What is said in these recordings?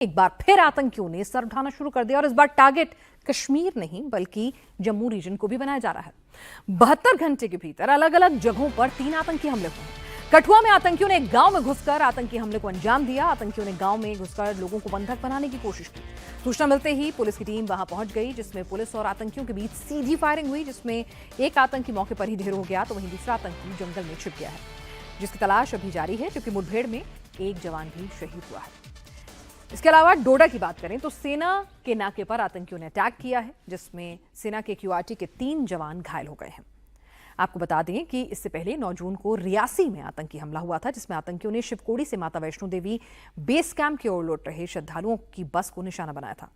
एक बार फिर आतंकियों ने सर उठाना शुरू कर दिया और इस बार टारगेट कश्मीर नहीं बल्कि जम्मू रीजन को भी बनाया जा रहा है। 72 घंटे के भीतर अलग अलग जगहों पर 3 आतंकी हमले हुए। कठुआ में आतंकियों ने एक गांव में घुसकर आतंकी हमले को अंजाम दिया। आतंकियों ने गांव में घुसकर लोगों को बंधक बनाने की कोशिश की। सूचना मिलते ही पुलिस की टीम वहां पहुंच गई, जिसमें पुलिस और आतंकियों के बीच सीधी फायरिंग हुई, जिसमें एक आतंकी मौके पर ही ढेर हो गया तो वहीं दूसरा आतंकी जंगल में छिप गया है, जिसकी तलाश अभी जारी है, क्योंकि मुठभेड़ में एक जवान भी शहीद हुआ है। इसके अलावा डोडा की बात करें तो सेना के नाके पर आतंकियों ने अटैक किया है, जिसमें सेना के क्यूआरटी के 3 जवान घायल हो गए हैं। आपको बता दें कि इससे पहले 9 जून को रियासी में आतंकी हमला हुआ था, जिसमें आतंकियों ने शिवकोड़ी से माता वैष्णो देवी बेस कैंप की ओर लौट रहे श्रद्धालुओं की बस को निशाना बनाया था।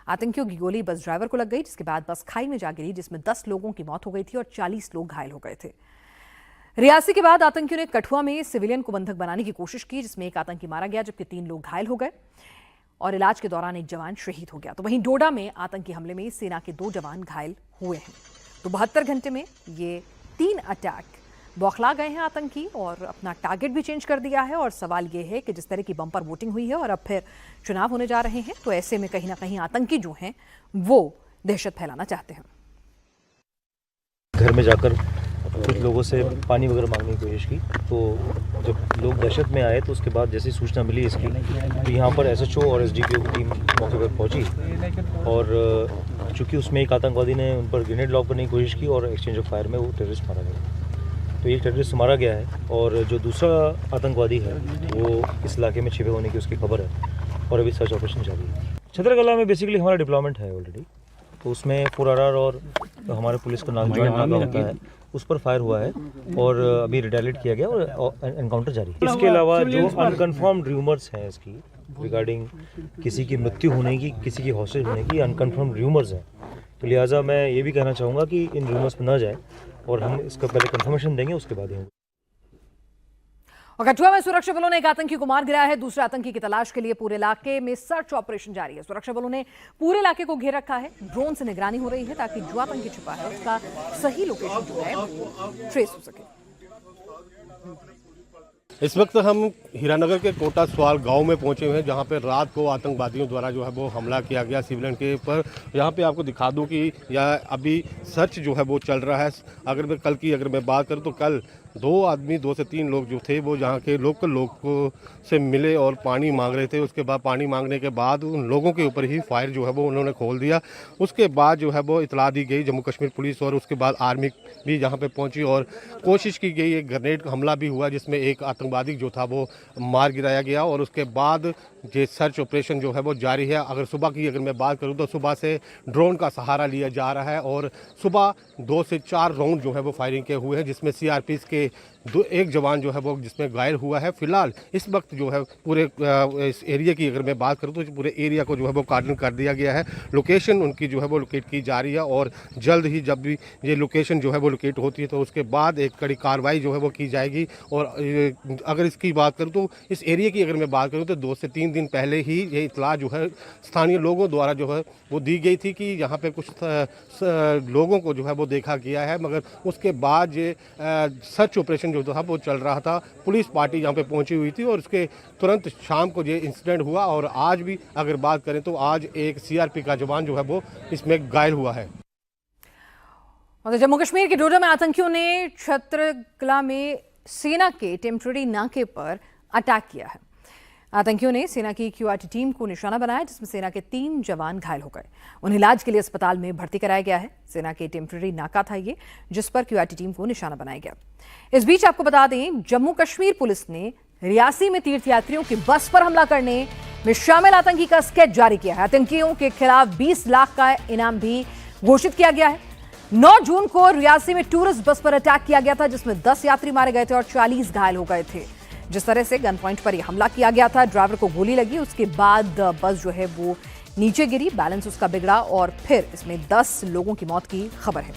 आतंकियों की गोली बस ड्राइवर को लग गई, जिसके बाद बस खाई में जा गिरी, जिसमें 10 लोगों की मौत हो गई थी और 40 लोग घायल हो गए थे। रियासी के बाद आतंकियों ने कठुआ में सिविलियन को बंधक बनाने की कोशिश की, जिसमें एक आतंकी मारा गया जबकि 3 लोग घायल हो गए और इलाज के दौरान एक जवान शहीद हो गया। तो वहीं डोडा में आतंकी हमले में सेना के 2 जवान घायल हुए हैं। तो 72 घंटे में ये 3 अटैक बौखला गए हैं आतंकी और अपना टारगेट भी चेंज कर दिया है। और सवाल ये है कि जिस तरह की बम्पर वोटिंग हुई है और अब फिर चुनाव होने जा रहे हैं, तो ऐसे में कहीं ना कहीं आतंकी जो हैं वो दहशत फैलाना चाहते हैं। घर में जाकर कुछ लोगों से पानी वगैरह मांगने की कोशिश की, तो जब लोग दहशत में आए तो उसके बाद जैसे सूचना मिली इसकी, तो यहाँ पर एसएचओ और एसडीपीओ की टीम मौके पर पहुँची और चूँकि उसमें एक आतंकवादी ने उन पर ग्रेनेड लॉक करने की कोशिश की और एक्सचेंज ऑफ फायर में वो टेररिस्ट मारा गया। तो एक टेररिस्ट मारा गया है और जो दूसरा आतंकवादी है वो इस इलाके में छिपे होने की उसकी खबर है और अभी सर्च ऑपरेशन जारी है। छतरकला में बेसिकली हमारा डिप्लॉयमेंट है ऑलरेडी, तो उसमें 4RR और हमारे पुलिस का नाका होता है, उस पर फायर हुआ है और अभी रिटेलिएट किया गया और एनकाउंटर जारी है। इसके अलावा जो अनकन्फर्म्ड र्यूमर्स हैं इसकी रिगार्डिंग किसी की मृत्यु होने की, किसी की हॉस्टेज होने की अनकन्फर्म्ड र्यूमर्स हैं, तो लिहाजा मैं ये भी कहना चाहूँगा कि इन र्यूमर्स पर न जाए और हम इसका पहले कंफर्मेशन देंगे, उसके बाद ही। और कठुआ में सुरक्षा बलों ने एक आतंकी को मार गिराया है। दूसरे आतंकी की तलाश के लिए पूरे इलाके में सर्च ऑपरेशन जारी है। सुरक्षा बलों ने पूरे इलाके को घेर रखा है। ड्रोन से निगरानी हो रही है ताकि जो आतंकी छुपा है उसका सही लोकेशन जो है ट्रेस हो सके। इस वक्त हम हीरानगर के कोटा स्वाल गांव में पहुंचे हुए हैं, जहां पे रात को आतंकवादियों द्वारा जो है वो हमला किया गया सिविलियन के ऊपर। यहां पे आपको दिखा दूं कि यह अभी सर्च जो है वो चल रहा है। अगर मैं बात करूं तो कल 2 से 3 लोग जो थे वो यहाँ के लोकल लोग से मिले और पानी मांग रहे थे। उसके बाद पानी मांगने के बाद उन लोगों के ऊपर ही फायर जो है वो उन्होंने खोल दिया। उसके बाद जो है वो इतला दी गई जम्मू कश्मीर पुलिस और उसके बाद आर्मी भी यहाँ पे पहुँची और कोशिश की गई। एक ग्रेनेड हमला भी हुआ जिसमें एक आतंकवादी जो था वो मार गिराया गया और उसके बाद ये सर्च ऑपरेशन जो है वो जारी है। अगर मैं बात करूँ तो सुबह से ड्रोन का सहारा लिया जा रहा है और सुबह 2 से 4 राउंड जो है वो फायरिंग के हुए हैं, जिसमें सीआरपीएफ के एक जवान जो है वो जिसमें घायल हुआ है। फिलहाल इस वक्त जो है पूरे इस एरिया की अगर मैं बात करूं तो पूरे एरिया को जो है वो कार्डन कर दिया गया है। लोकेशन उनकी जो है वो लोकेट की जा रही है और जल्द ही जब भी ये लोकेशन जो है वो लोकेट होती है तो उसके बाद एक कड़ी कार्रवाई जो है वो की जाएगी। और अगर इसकी बात करूँ तो इस एरिया की अगर मैं बात करूँ तो 2 से 3 दिन पहले ही ये इतला जो है स्थानीय लोगों द्वारा जो है वो दी गई थी कि यहाँ पे कुछ लोगों को जो है वो देखा गया है, मगर उसके बाद ये सर्च ऑपरेशन जो था वो चल रहा था। पुलिस पार्टी यहाँ पे पहुंची हुई थी और उसके तुरंत शाम को ये इंसिडेंट हुआ और आज भी अगर बात करें तो आज एक सीआरपी का जवान जो है वो इसमें घायल हुआ है। और जम्मू कश्मीर के डोडा में आतंकियों ने छतरकला में सेना के टेम्पररी नाके पर अटैक किया है। आतंकियों ने सेना की क्यूआरटी टीम को निशाना बनाया, जिसमें सेना के 3 जवान घायल हो गए। उन्हें इलाज के लिए अस्पताल में भर्ती कराया गया है। सेना के टेम्पररी नाका था ये, जिस पर क्यूआरटी टीम को निशाना बनाया गया। इस बीच आपको बता दें, जम्मू कश्मीर पुलिस ने रियासी में तीर्थयात्रियों की बस पर हमला करने में शामिल आतंकी का स्केच जारी किया है। आतंकियों के खिलाफ 20 लाख का इनाम भी घोषित किया गया है। 9 जून को रियासी में टूरिस्ट बस पर अटैक किया गया था, जिसमें 10 यात्री मारे गए थे और 40 घायल हो गए थे। जिस तरह से गन पॉइंट पर यह हमला किया गया था, ड्राइवर को गोली लगी, उसके बाद बस जो है वो नीचे गिरी, बैलेंस उसका बिगड़ा और फिर इसमें 10 लोगों की मौत की खबर है।